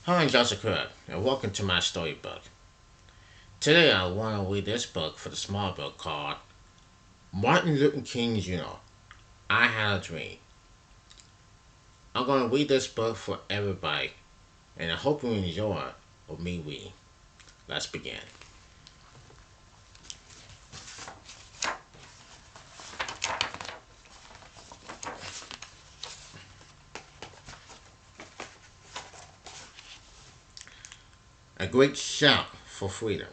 Hi, I'm Jospeh, and welcome to my storybook. Today I want to read this book for the small book called Martin Luther King Jr. I Had a Dream. I'm going to read this book for everybody, and I hope you enjoy with me reading. Let's begin. A great shout for freedom.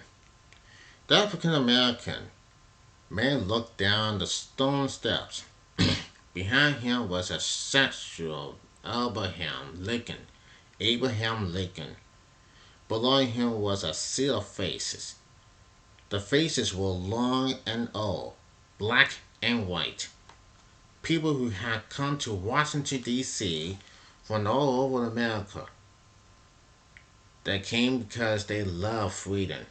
The African American man looked down the stone steps. Behind him was a statue of Abraham Lincoln. Below him was a sea of faces. The faces were long and old, black and white. People who had come to Washington, D.C. from all over America. They came because they loved freedom.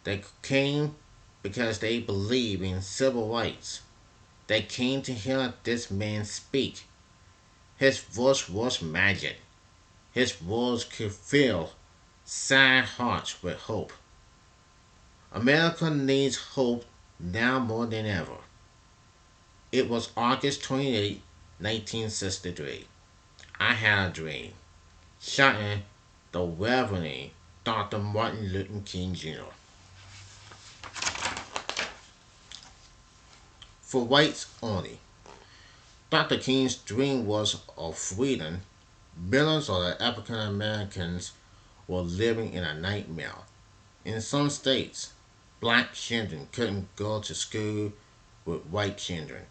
They came because they believed in civil rights. They came to hear this man speak. His voice was magic. His words could fill sad hearts with hope. America needs hope now more than ever. It was August 28, 1963. I had a dream. Shouting the Reverend Dr. Martin Luther King Jr. For whites only. Dr. King's dream was of freedom. Millions of the African Americans were living in a nightmare. In some states, black children couldn't go to school with white children.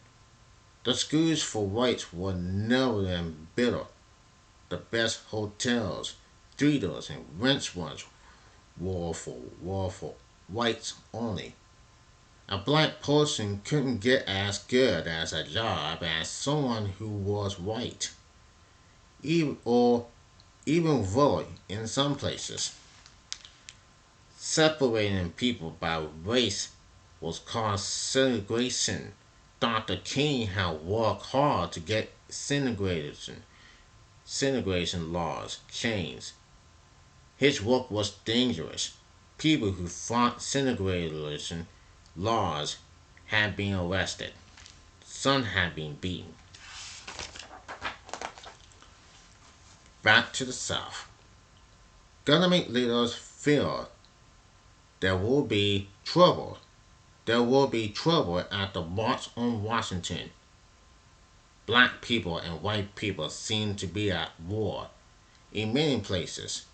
The schools for whites were narrower and better. The best hotels, theaters, and restaurants were for whites only. A black person couldn't get as good as a job as someone who was white, even vote in some places. Separating people by race was called segregation. Dr. King had worked hard to get segregation laws changed. His work was dangerous. People who fought segregation laws had been arrested. Some had been beaten. Back to the South. Government leaders feared there will be trouble. There will be trouble at the March on Washington. Black people and white people seemed to be at war. In many places,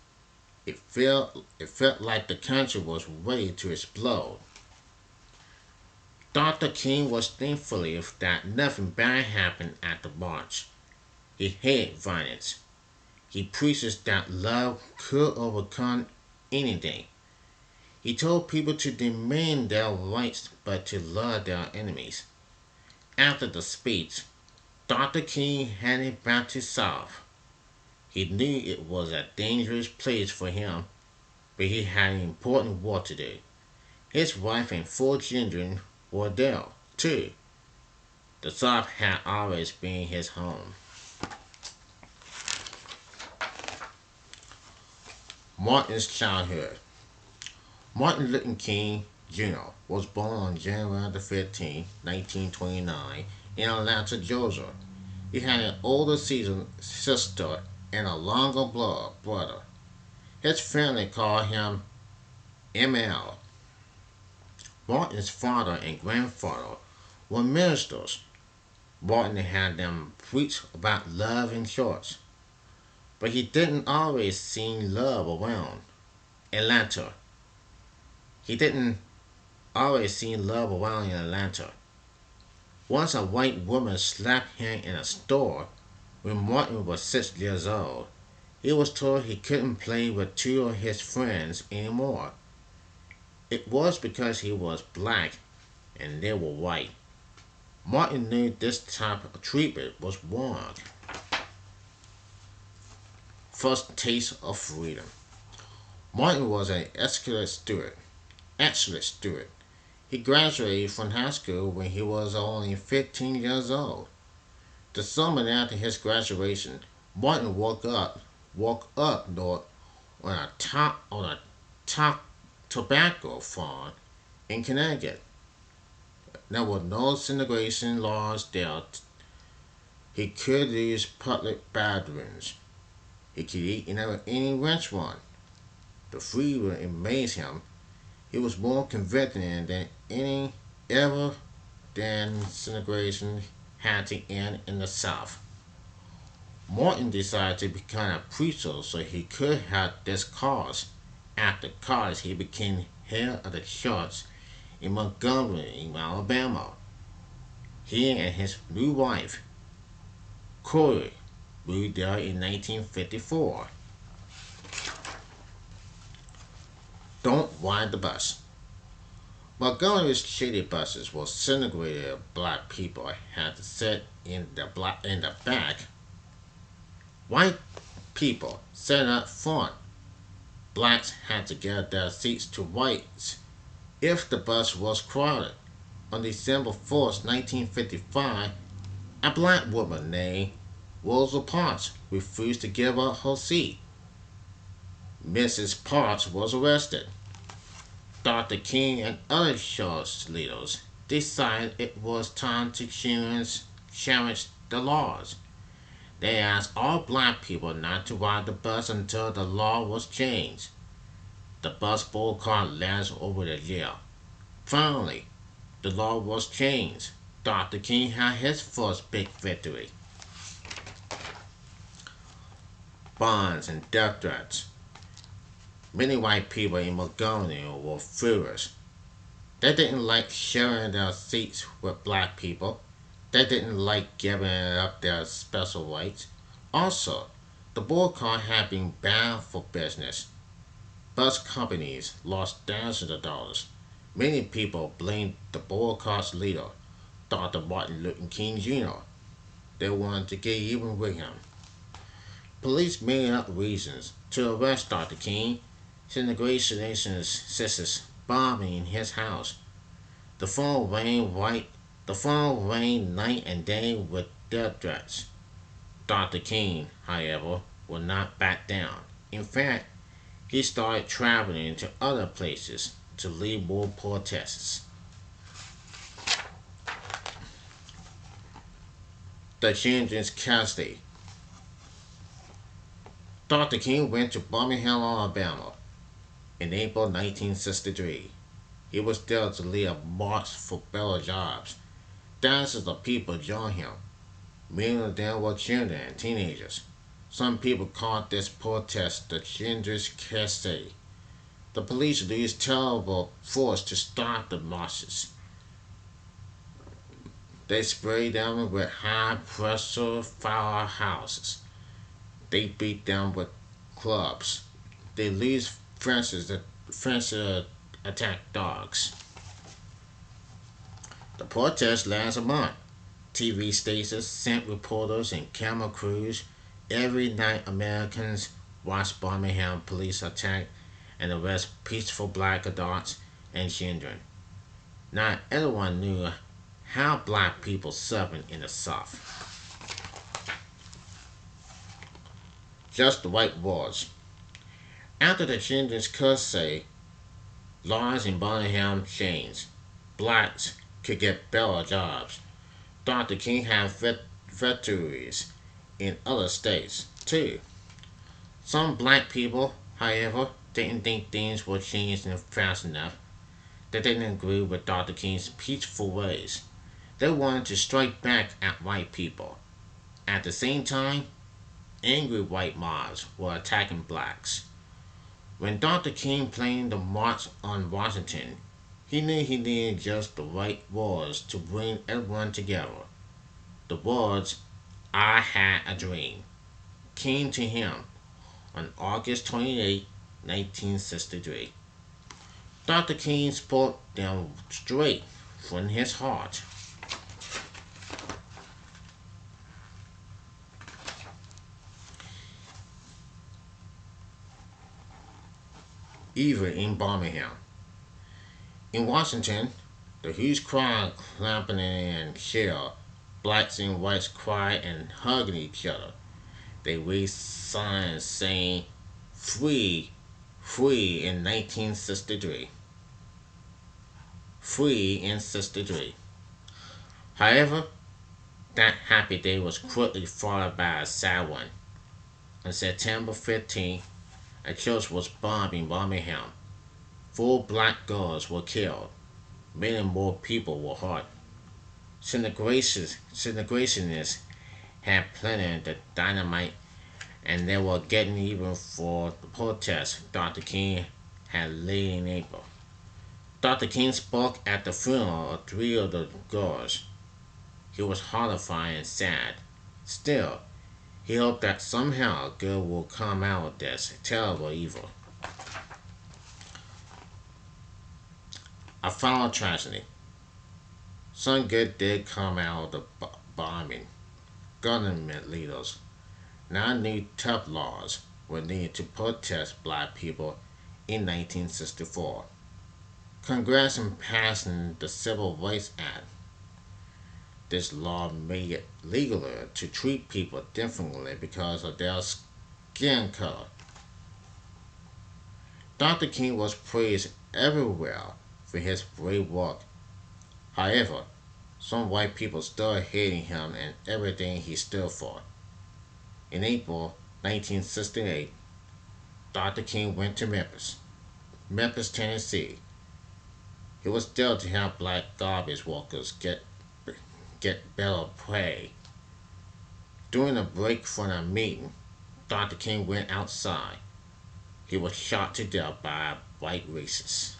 it felt like the country was ready to explode. Dr. King was thankful that nothing bad happened at the march. He hated violence. He preaches that love could overcome anything. He told people to demand their rights but to love their enemies. After the speech, Dr. King headed back to South. He knew it was a dangerous place for him, but he had important work to do. His wife and 4 children were there, too. The South had always been his home. Martin's childhood. Martin Luther King Jr. was born on January 15, 1929, in Atlanta, Georgia. He had an older sister and a longer blood brother. His family called him ML. Martin's father and grandfather were ministers. Martin had them preach about love in church, but he didn't always see love around Atlanta. He didn't always see love around in Atlanta. Once a white woman slapped him in a store when Martin was 6 years old. He was told he couldn't play with 2 of his friends anymore. It was because he was black and they were white. Martin knew this type of treatment was wrong. First taste of freedom. Martin was an excellent student. He graduated from high school when he was only 15 years old. The summer after his graduation, Martin woke up walk up north on a tobacco farm in Connecticut. There were no segregation laws there. He could use public bathrooms. He could eat in any restaurant. The freedom amazed him. He was more convincing than any ever than segregation had to end in the South. Martin decided to become a preacher so he could have this cause. After college, he became head of the church in Montgomery, Alabama. He and his new wife, Corey, moved there in 1954. Don't ride the bus. Montgomery's shady buses were segregated. Black people had to sit in the back. White people sat up front. Blacks had to get their seats to whites if the bus was crowded. On December 1st, 1955, a black woman named Rosa Parks refused to give up her seat. Mrs. Parks was arrested. Dr. King and other church leaders decided it was time to challenge the laws. They asked all black people not to ride the bus until the law was changed. The bus boycott lasted over a year. Finally, the law was changed. Dr. King had his first big victory. Bonds and death threats. Many white people in Montgomery were furious. They didn't like sharing their seats with black people. They didn't like giving up their special rights. Also, the boycott had been bad for business. Bus companies lost thousands of dollars. Many people blamed the boycott's leader, Dr. Martin Luther King Jr. They wanted to get even with him. Police made up reasons to arrest Dr. King. Segregationists sisters bombing his house. The phone rang night and day with death threats. Dr. King, however, would not back down. In fact, he started traveling to other places to lead more protests. The children's custody. Dr. King went to Birmingham, Alabama in April 1963. He was there to lead a march for better jobs. Thousands of people joined him. Many of them were children and teenagers. Some people called this protest the Children's Crusade. The police used terrible force to stop the marches. They sprayed them with high-pressure firehouses. They beat them with clubs. They used French attack dogs. The protest lasted a month. TV stations sent reporters and camera crews. Every night Americans watched Birmingham police attack and arrest peaceful black adults and children. Not everyone knew how black people suffered in the South. Just the right words. After the Children's Crusade, laws in Birmingham changed. Blacks could get better jobs. Dr. King had victories in other states, too. Some black people, however, didn't think things were changing fast enough. They didn't agree with Dr. King's peaceful ways. They wanted to strike back at white people. At the same time, angry white mobs were attacking blacks. When Dr. King planned the March on Washington, he knew he needed just the right words to bring everyone together. The words, "I had a dream," came to him on August 28, 1963. Dr. King spoke them straight from his heart. Even in Birmingham. In Washington, the huge crowd clapping and cheer, blacks and whites cry and hugging each other. They raised signs saying free, free in 1963. Free in 63. However, that happy day was quickly followed by a sad one. On September 15th, a church was bombed in Birmingham. 4 black girls were killed. Many more people were hurt. Segregationists had planted the dynamite and they were getting even for the protest Dr. King had laid in April. Dr. King spoke at the funeral of 3 of the girls. He was horrified and sad. Still, he hoped that somehow good will come out of this terrible evil. A final tragedy. Some good did come out of the bombing. Government leaders now knew tough laws were needed to protest black people in 1964. Congress passed the Civil Rights Act. This law made it legal to treat people differently because of their skin color. Dr. King was praised everywhere for his brave work. However, some white people started hating him and everything he stood for. In April 1968, Dr. King went to Memphis, Tennessee. He was there to help black garbage workers get better pay. During a break from a meeting, Dr. King went outside. He was shot to death by a white racist.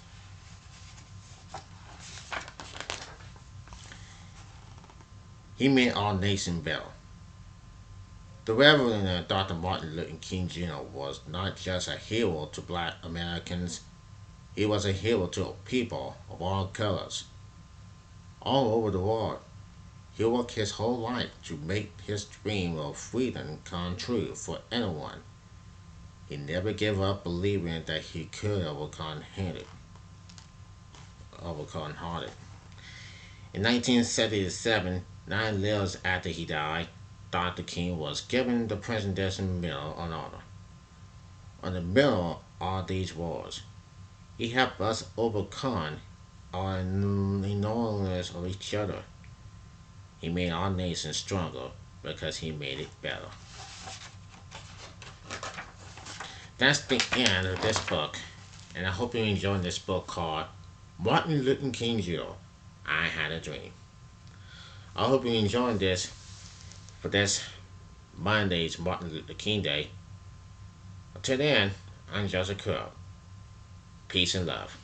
He made our nation better. The Reverend Dr. Martin Luther King Jr. was not just a hero to black Americans, he was a hero to people of all colors. All over the world, he worked his whole life to make his dream of freedom come true for anyone. He never gave up believing that he could overcome hardship. In 1977, 9 years after he died, Dr. King was given the Presidential Medal of Honor. On the medal are these words: "He helped us overcome our ignorance of each other. He made our nation stronger because he made it better." That's the end of this book, and I hope you enjoyed this book called Martin Luther King Jr. I Had a Dream. I hope you enjoyed this for this Monday's Martin Luther King Day. Until then, I'm Joseph Crudup. Peace and love.